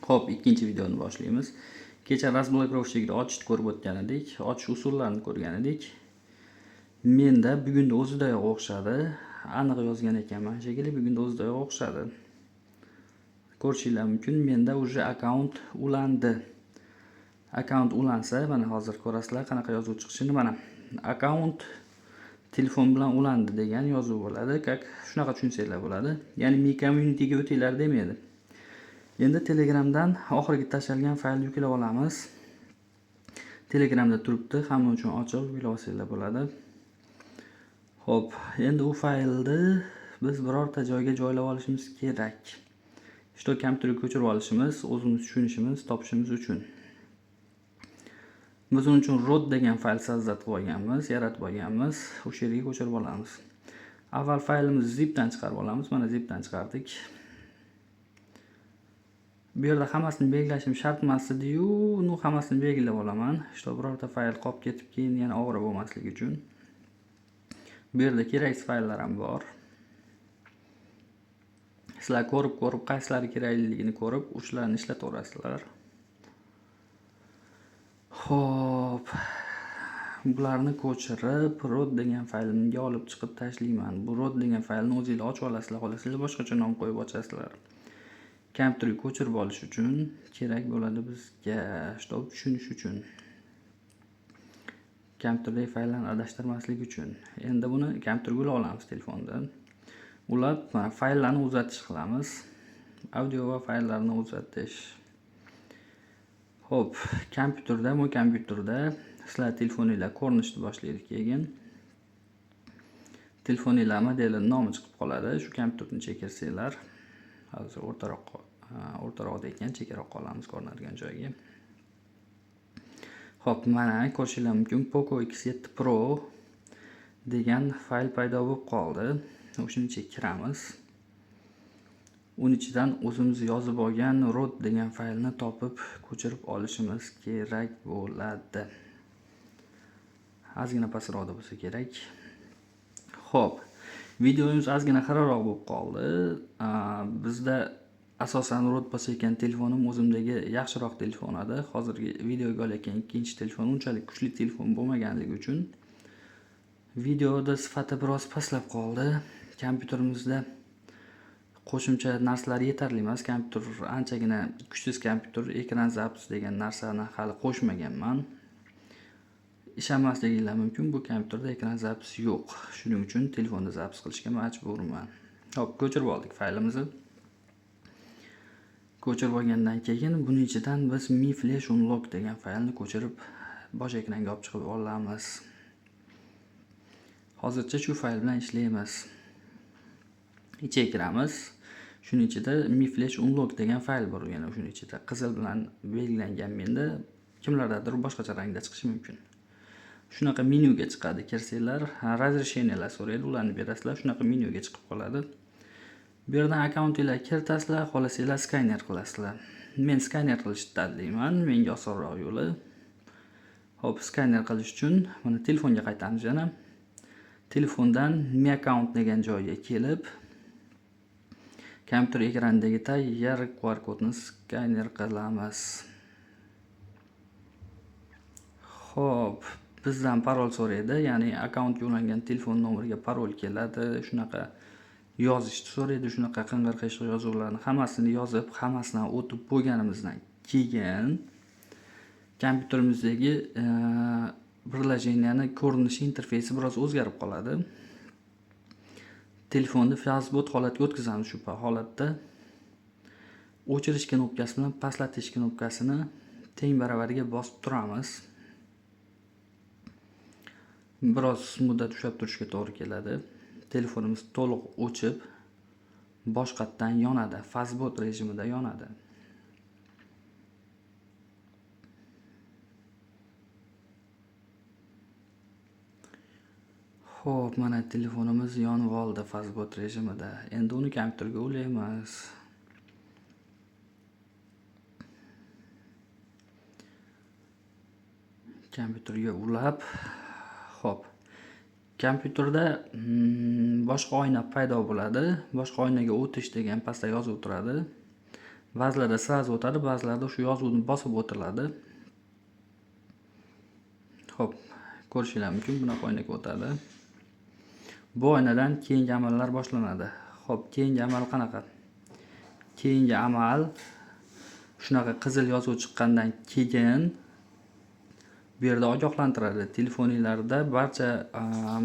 Xo'p, ikkinchi videoni boshlaymiz. Kecha razblokirovщикni ochishni ko'rib o'tgan edik, ochish usullarini ko'rgan edik. Menda bugungi o'zidayoq o'xshadi. Aniq yozgan ekanman shekilli, bugungi o'zidayoq o'xshadi. Ko'rishinglar mumkin, menda уже akkaunt ulandi. Akkaunt ulansa, mana hozir ko'rasizlar qanaqa yozuv chiqishini. Mana akkaunt telefon bilan ulandi degan yozuv bo'ladi. Shunaqa tushunsanglar bo'ladi. Ya'ni Mi Community'ga o'tinglar demaydi. Endi Telegramdan oxirgi tashalgan faylni yuklab olamiz. Telegramda turibdi, hamma uchun ochiq, yuklab olsanglar bo'ladi. Xo'p, endi u faylni biz birorta joyga joylab olishimiz kerak. Shtok kompyuterga ko'chirib olishimiz, o'zimiz tushunishimiz, topishimiz uchun. Biz uning uchun root degan fayl sozlatib olganmiz, yaratib olganmiz. O'sha yerga ko'chirib olamiz. Avval faylimizni zipdan chiqarib olamiz. Mana zipdan chiqardik. Bu yerda hammasini belgilashim shart emas edi-yu, hammasini belgilab olaman. Shto birorta fayl qolib ketib keyin yana ovora bo'lmasligi uchun. Bu yerda keraksiz fayllar ham bor. Sizlar ko'rib qaysilari kerakligini ko'rib, ularni ishlataverasizlar. Xo'p, bularni ko'chirib root degan faylimga olib chiqib tashlayman. Bu root degan faylni o'zingizlar ochib olasizlar, xohlasanglar boshqacha nom qo'yib ochasizlar. Kompyuterga ko'chirib olish uchun kerak bo'ladi bizga, shtob tushunish uchun. Kompyuterdagi fayllarni adashtirmaslik uchun. Endi buni kompyuterga ulab olamiz telefondan. Ulab, mana fayllarni uzatish qilamiz. Audio va fayllarni uzatish. Xo'p, kompyuterda sizlar telefoninglar ko'rinishni boshlaydi keyin. Telefoninglar modeli nomi chiqib qoladi. Shu kompyuterni chekirsanglar, hozir o'rtaroqda ekan, chekroq qolamiz ko'rinadigan joyga. Xo'p, mana ko'rishinglar mumkin, Poco X7 Pro degan fayl paydo bo'lib qoldi. O'shuni ichiga kiramiz. Uning ichidan o'zimiz yozib olgan root degan faylni topib ko'chirib olishimiz kerak bo'ladi. Ozgina pastroqda bo'lsa kerak. Xo'p, videomiz ozgina xiraroq bo'lib qoldi. Bizda asosan root bo'lsa ekan, telefonim o'zimdagi yaxshiroq telefon edi. Hozirgi videoga olayotgan ikkinchi telefon unchalik kuchli telefon bo'lmaganligi uchun videoda sifati biroz pastlab qoldi. Kompyuterimizda qo'shimcha narsalar yetarli emas. Kompyuter anchagina kuchsiz kompyuter, ekran zapis degan narsani hali qo'shmaganman. Ishonmasliginglar mumkin, bu kompyuterda ekran zapis yo'q. Shuning uchun telefonda zapis qilishga majburman. Hop, ko'chirib oldik faylimizni. Ko'chirib olgandan keyin buning ichidan biz Mi Flash Unlock degan faylni ko'chirib bosh ekranga olib chiqib olamiz. Hozircha shu fayl bilan ishlaymiz. Ichiga kiramiz. Shuning ichida Mi Flash Unlock degan fayl bor, yana shuning ichida qizil bilan belgilangan, menda kimlardadir boshqacha rangda chiqishi mumkin. Shunaqa menyuga chiqadi, kirsanglar, razresheniyalar so'raydi, ularni berasizlar, shunaqa menyuga chiqib qoladi. Bu yerdan akkauntinglarga kiritasizlar, xohlasanglar skaner qilasizlar. Men skaner qilishni tanlayman, menga osonroq yo'li. Hop, skaner qilish uchun mana telefonga qaytamiz yana. Telefondan Mi account degan joyga kelib, kompyuter ekranidagi tayyor QR kodni skaner qilamiz. Xo'p, bizdan parol so'raydi, ya'ni akkauntga ulangan telefon nomeriga parol keladi, shunaqa yozishni so'raydi, shunaqa qing'ir-qiyshiq yozuvlarni hammasini yozib, hammasidan o'tib bo'lganimizdan keyin kompyuterimizdagi birlasheniyaning ko'rinishi, interfeysi biroz o'zgarib qoladi. Telefonni fazbot holatga o'tkazamiz. Shu holatda o'chirish knopkasi bilan pastlatish knopkasini teng baravariga bosib turamiz. Biroz muddat ushlab turishga to'g'ri keladi. Telefonimiz to'liq o'chib, boshqatdan yonadi, fazbot rejimida yonadi. Xo'p, mana telefonimiz yonib oldi fazbot rejimida. Endi uni kompyuterga ulaymiz. Kompyuterga ulab, xo'p. Kompyuterda boshqa oyna paydo bo'ladi. Boshqa oynaga o'tish degan pastda yozib turadi. Ba'zilarda sirazi o'tadi, ba'zilarda shu yozuvni bosib o'tiladi. Xo'p, ko'rishinglar mumkin, bunaqa oynaga o'tadi. Bu oynadan keyingi amallar boshlanadi. Xo'p, keyingi amal qanaqa? Keyingi amal shunaqa qizil yozuv chiqqandan keyin bu yerda ogohlantiradi. Telefoninglarda barcha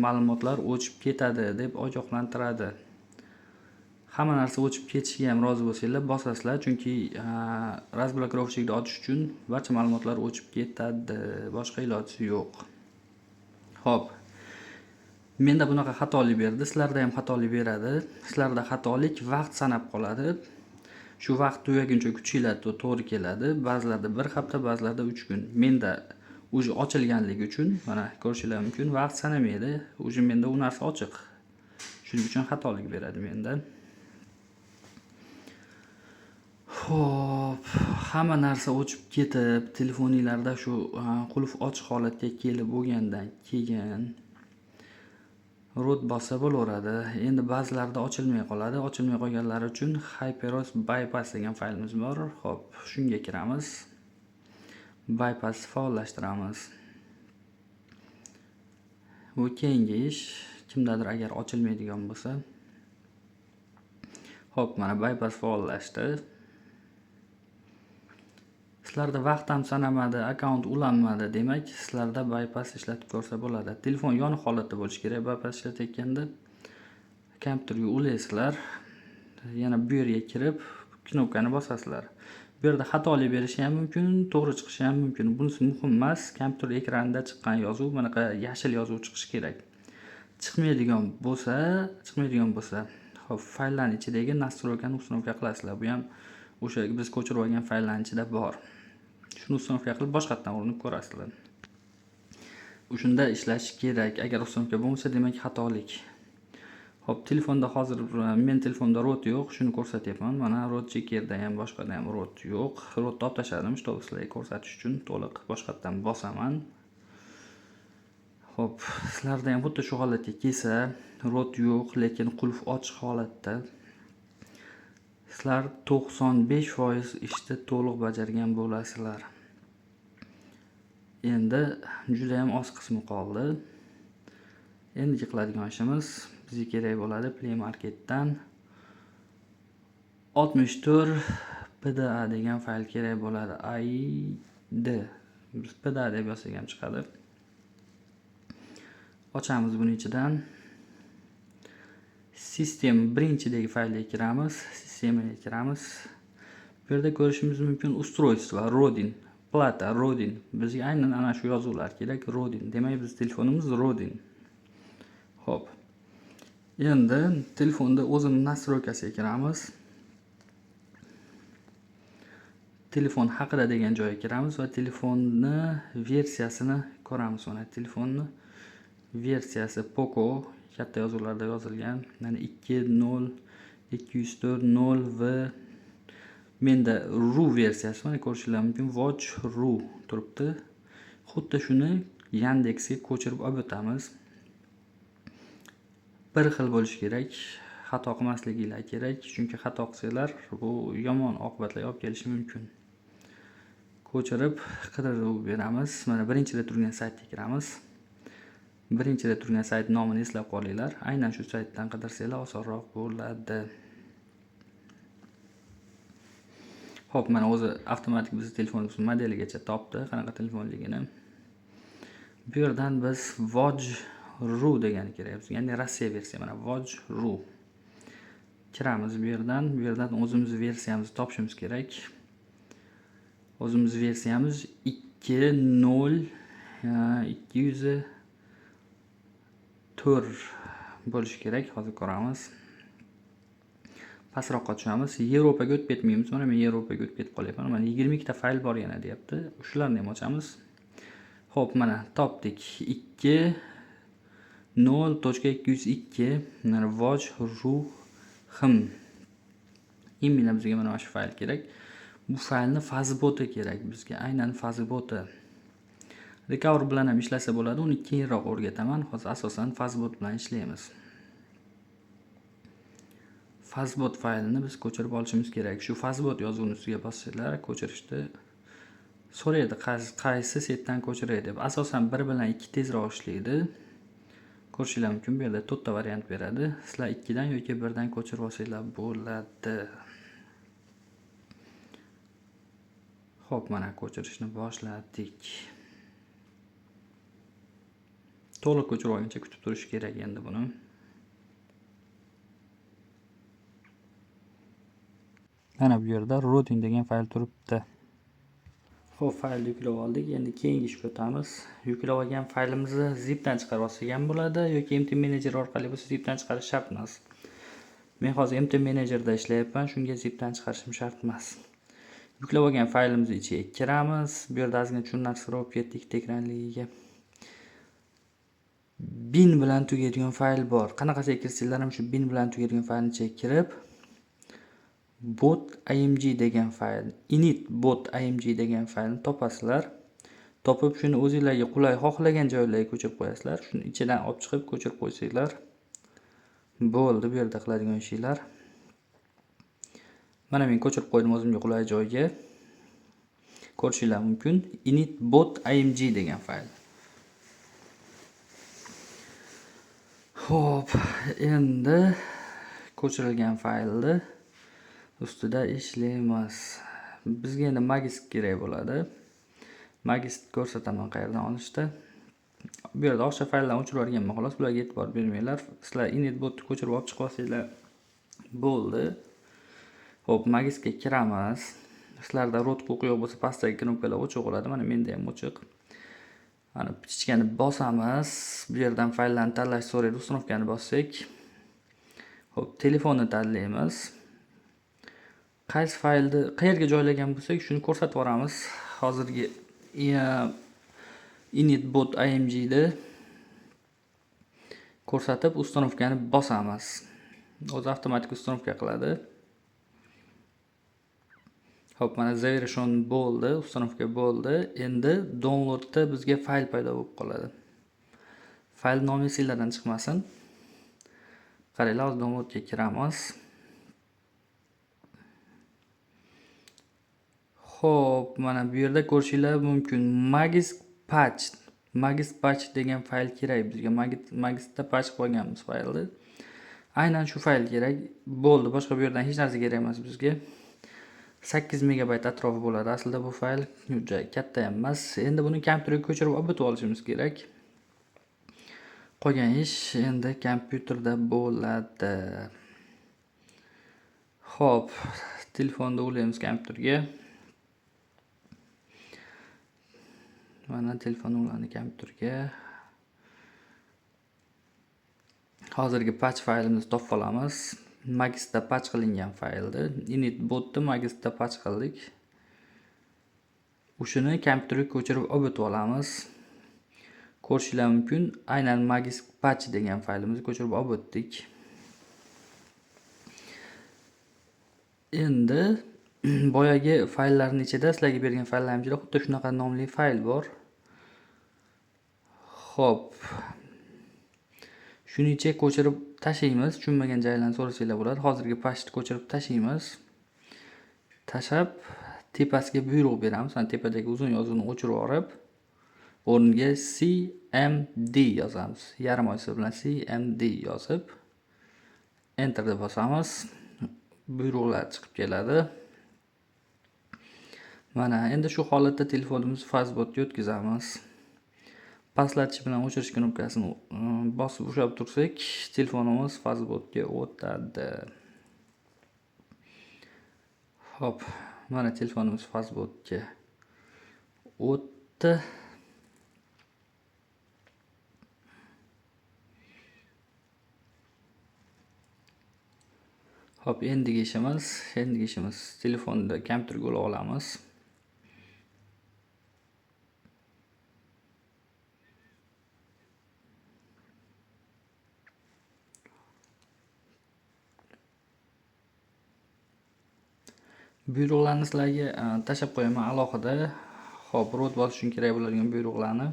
ma'lumotlar o'chib ketadi deb ogohlantiradi. Hamma narsa o'chib ketishiga ham rozi bo'lsanglar bosasizlar, chunki razblokirovщикni ochish uchun barcha ma'lumotlar o'chib ketadi. Boshqa iloji yo'q. Xo'p. Menda bunaqa xatolik berdi, sizlarda ham xatolik beradi. Sizlarda xatolik vaqt sanab qoladi. Shu vaqt tugaguncha kuchinglar to'g'ri keladi. Ba'zilarda 1 hafta, ba'zilarda 3 kun. Menda уже ochilganligi uchun mana ko'rishinglar mumkin, vaqt sanamaydi. Уже menda u narsa ochiq. Shuning uchun xatolik beradi menda. Xo'p, hamma narsa o'chib ketib, telefoninglarda shu qulf ochiq holatga kelib bo'lgandan keyin root bossa bo'laveradi. Endi ba'zilarda ochilmay qoladi. Ochilmay qolganlari uchun Hyperos bypass degan faylimiz bor. Xo'p, shunga kiramiz. Bypass faollashtiramiz. Bu keyingi ish, kimdadir agar ochilmaydigan bo'lsa. Xo'p, mana bypass faollashdi. Sizlarda vaqt ham sanamadi, akkaunt ulanmadi, demak, sizlarda bypass ishlatib ko'rsa bo'ladi. Telefon yoniq holatda bo'lishi kerak. Bypass ishlatayotganda kompyuterga ulaysizlar. Yana bu yerga kirib, knopkani bosasizlar. Bu yerda xatolik berishi ham mumkin, to'g'ri chiqishi ham mumkin. Bunisi muhim emas. Kompyuter ekranida chiqqan yozuv bunaqa yashil yozuv chiqishi kerak. Chiqmaydigan bo'lsa, xo'p, fayllarning ichidagi nastroykani uстановка qilasizlar. Bu ham o'sha biz ko'chirib olgan fayllarning ichida bor. Shuni uстановка qilib boshqatdan urinib ko'rasizlar. Shunda ishlashi kerak. Agar uстановка bo'lmasa, demak xatolik. Xo'p, telefonda hozir men telefonda root yo'q, shuni ko'rsatyapman. Mana root checkerda ham boshqada ham root yo'q. Rootni olib tashladim, чтобы sizlarga ko'rsatish uchun to'liq boshqatdan bosaman. Xo'p, sizlarda ham xuddi shu holatga kelsa, root yo'q, lekin qulf ochiq holatda. Sizlar 95% ishni to'liq bajargan bo'lasizlar. Endi juda ham oz qismi qoldi. Endi qiladigan ishimiz bizga kerak bo'ladi Play Marketdan 64 PDA degan fayl kerak bo'ladi. ID. Biz PDA deb yozsak ham chiqadi. Ochamiz buni ichidan. Sistem birinchidagi faylga kiramiz. Sistemaga kiramiz. Bu yerda ko'rishimiz mumkin устройство, Rodin, plata, Rodin. Bizga aynan ana shu yozuvlar kerak, Rodin. Demak, biz telefonimiz Rodin. Xo'p. Endi telefonda o'zining nastroykasiga kiramiz. Telefon haqida degan joyga kiramiz va telefonni versiyasini ko'ramiz. Mana telefonni versiyasi Poco katta yozuvlarda yozilgan. Mana 2.0.204.0 va menda Ru versiyasi mana ko'rishinglar mumkin. Watch Ru turibdi. Xuddi shuni Yandexga ko'chirib olib o'tamiz. Bir xil bo'lishi kerak. Xato qilmasliginglar kerak, chunki xato qilsanglar bu yomon oqibatlarga olib kelishi mumkin. Ko'chirib qidirib beramiz. Mana birinchida turgan saytga kiramiz. Birinchida turgan sayt nomini eslab qolinglar. Aynan shu saytdan qidirsanglar osonroq bo'ladi. Xo'p, mana o'zi avtomatik biz telefonimiz modeligacha topdi, qanaqa telefonligini. Bu yerdan biz Watch Ru degani kerak. Ya'ni Rossiya versiya, mana Watch Ru. Kiramiz bu yerdan. Bu yerdan o'zimiz versiyamizni topishimiz kerak. O'zimiz versiyamiz 2.0.204 bo'lishi kerak. Hozir ko'ramiz. Pastroqqa tushamiz. Yevropaga o'tib ketmaymiz. Mana men Yevropaga o'tib ketib qolyapman. Mana 22 ta fayl bor yana deyapti. Shularni ham ochamiz. Xo'p, mana topdik. 2.0.202 mana Watch Ru Him. Imminent bizga mana shu fayl kerak. Bu faylni fazboti kerak bizga. Aynan fazboti. Recover bilan ham ishlasa bo'ladi. Uni keyinroq o'rgataman. Hozir asosan fazbot bilan ishlaymiz. Fazbot faylini biz ko'chirib olishimiz kerak. Shu fazbot yozuvini ustiga bossanglar, ko'chirishni so'raydi, qaysi setdan ko'chiray deb. Asosan 1 bilan 2 tezroq ishlaydi. Ko'rishinglar mumkin, bu yerda 4 ta variant beradi. Sizlar 2 dan yoki 1 dan ko'chirib olsanglar bo'ladi. Xo'p, mana ko'chirishni boshladik. To'liq ko'chirib olguncha kutib turish kerak endi buni. Mana bu yerda routing degan fayl turibdi. Xo'p, faylni yuklab oldik. Endi keyingi ishga o'tamiz. Yuklab olgan faylimizni zipdan chiqarib olsak ham bo'ladi yoki MT Manager orqali bo'lsa zipdan chiqarish shart emas. Men hozir MT Managerda ishlayapman, shunga zipdan chiqarishim shart emas. Yuklab olgan faylimizni ichiga kiramiz. Bu yerda ozgina tushunarsiz ketdik ekranligiga. bin bilan tugaydigan fayl bor. Qanaqasiga kirsanglar ham shu bin bilan tugaydigan faylni ichiga kirib bot.img degan fayl, init bot.img degan faylni topasizlar. Topib shuni o'zingizlarga qulay xohlagan joylarga ko'chirib qo'yasizlar. Shuni ichidan olib chiqib ko'chirib qo'ysanglar bo'ldi. Bu yerda qiladigan ishinglar. Mana men ko'chirib qo'ydim o'zimga qulay joyga. Ko'rishinglar mumkin. init bot.img degan fayl. Xo'p, endi ko'chirilgan faylni ustida ishlaymiz. Bizga endi magist kerak bo'ladi. Magist ko'rsataman qayerdan olishda. Bu yerda o'sha fayllarni o'chirib yuborganman, xolos. Bularga e'tibor bermanglar. Sizlar initbotni ko'chirib olib chiqib olsanglar bo'ldi. Xo'p, magistga kiramiz. Sizlarda root huquqi yo'q bo'lsa pastdagi knopkalar ochiq bo'ladi. Mana menda ham ochiq. Mana pichkani bosamiz. Bu yerdan fayllarni tanlash so'raydi. Uстановкani bossak. Xo'p, telefonni tanlaymiz. Qaysi faylni qayerga joylagan bo'lsak, shuni ko'rsatib yuboramiz. Hozirgi initbot.img da ko'rsatib uстановкani bosamiz. O'zi avtomatik uстановка qiladi. Xo'p, mana zaverishon bo'ldi, uстановка bo'ldi. Endi downloadda bizga fayl paydo bo'lib qoladi. Fayl nomi sizlardan chiqmasin. Qaranglar, hozir downloadga kiramiz. Xo'p, mana bu yerda ko'rishinglar mumkin. Magist patch degan fayl kerak bizga. Magistda patch qo'yganmiz faylni. Aynan shu fayl kerak. Bo'ldi, boshqa bu yerdan hech narsa kerak emas bizga. 8 megabayt atrofi bo'ladi. Aslida bu fayl juda katta emas. Endi buni kompyuterga ko'chirib olib olishimiz kerak. Qolgan ish endi kompyuterda bo'ladi. Xo'p, telefonni ulaymiz kompyuterga. Mana telefonni ulandi kompyuterga. Hozirgi patch faylimizni topib olamiz. Magistda patch qilingan faylni initbotni magistda patch qildik. O'shini kompyuterga ko'chirib olib olamiz. Ko'rishinglar mumkin. Aynan magist patch degan faylimizni ko'chirib olib o'tdik. Endi boyagi fayllarning ichida sizlarga bergan fayllarning ichida xuddi shunaqa nomli fayl bor. Xo'p. Shuni ichiga ko'chirib tashlaymiz. Tushunmagan joylarni so'rasanglar bo'ladi. Hozirgi patchni ko'chirib tashlaymiz. Tashab tepasiga buyruq beramiz. Mana tepadagi uzun yozuvni o'chirib olib, o'rniga cmd yozamiz. Yarim oyisi bilan cmd yozib enterni bosamiz. Buyruqlar chiqib keladi. Mana endi shu holatda telefonimizni fazbotga o'tkazamiz. Pastlatish bilan o'chirish knopkasini bosib ushlab tursak, telefonimiz fazbotga o'tadi. Hop, mana telefonimiz fazbotga o'tdi. Hop, endigi ishimiz telefonda kompyuterga ulab olamiz. Buyruqlarni sizlarga tashab qo'yaman alohida. Xo'p, root bosish uchun kerak bo'ladigan buyruqlarni.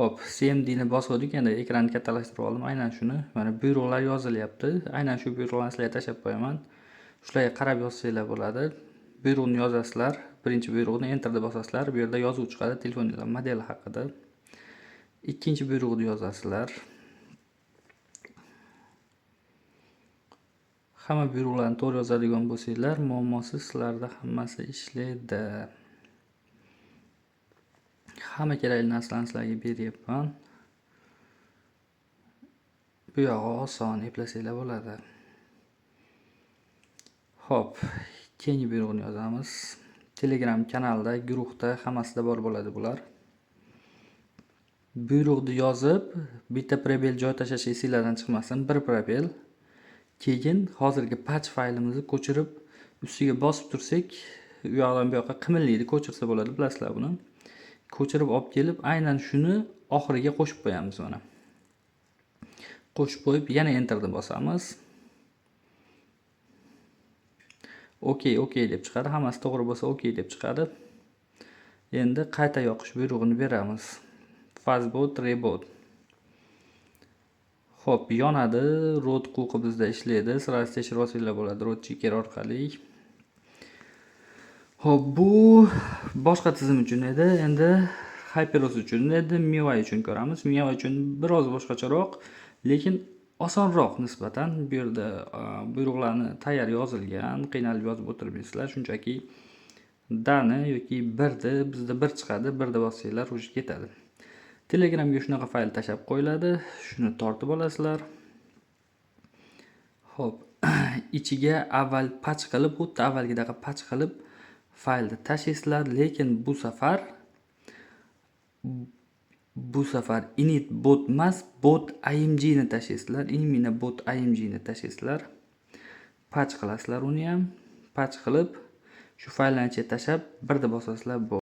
Xo'p, CMD ni bosgandik, endi ekranni kattalashtirib oldim. Aynan shuni, mana buyruqlar yozilyapti. Aynan shu buyruqlarni sizlarga tashlab qo'yaman. Shularga qarab yozsanglar bo'ladi. Buyruqni yozasizlar. Birinchi buyruqni Enter deb bosasizlar. Bu yerda yozuv chiqadi telefoningizning modeli haqida. Ikkinchi buyruqni yozasizlar. Hamma buyruqlarni to'g'ri yozadigan bo'lsanglar, muammosiz sizlarda hammasi ishlaydi. Hamma kerakli narsalarni sizlarga beryapman. Bu yog'i oson, eplasanglar bo'ladi. Xo'p, keyingi buyruqni yozamiz. Telegram kanalida, guruhda hammasida bor bo'ladi bular. Buyruqni yozib, bitta probel joy tashlash esingizdan chiqmasin, bir probel. Keyin hozirgi patch faylimizni ko'chirib, ustiga bosib tursak, u yoqdan bu yoqqa qimirlaydi, ko'chirsa bo'ladi, bilasizlar buni. Ko'chirib olib kelib, aynan shuni oxiriga qo'shib qo'yamiz mana. Qo'shib qo'yib, yana enterni bosamiz. OK deb chiqadi. Hammasi to'g'ri bo'lsa OK deb chiqadi. Endi qayta yoqish buyrug'ini beramiz. Fastboot, reboot. Xo'p, yonadi. Root huquqi bizda ishlaydi. Sirasiz tekshirib olsanglar bo'ladi root checker orqali. Xo'p, bu boshqa tizim uchun edi. Endi HyperOS uchun edi, MIUI uchun ko'ramiz. MIUI uchun biroz boshqacharoq, lekin osonroq nisbatan. Bu yerda buyruqlarni tayyor yozilgan, qiynalib yozib o'tirmaysizlar. Shunchaki dani yoki birni, bizda bir chiqadi, birda bossanglar o'sha ketadi. Telegramga shunaqa fayl tashab qo'yiladi. Shuni tortib olasizlar. Xo'p, ichiga avval patch qilib, xuddi avvalgidaqa patch qilib faylni tashlaysizlar, lekin bu safar init bot emas, bot img ni tashlaysizlar. Imina bot img ni tashlaysizlar. Patch qilasizlar uni ham. Patch qilib, shu fayllarni ichiga tashlab, birda bosasizlar.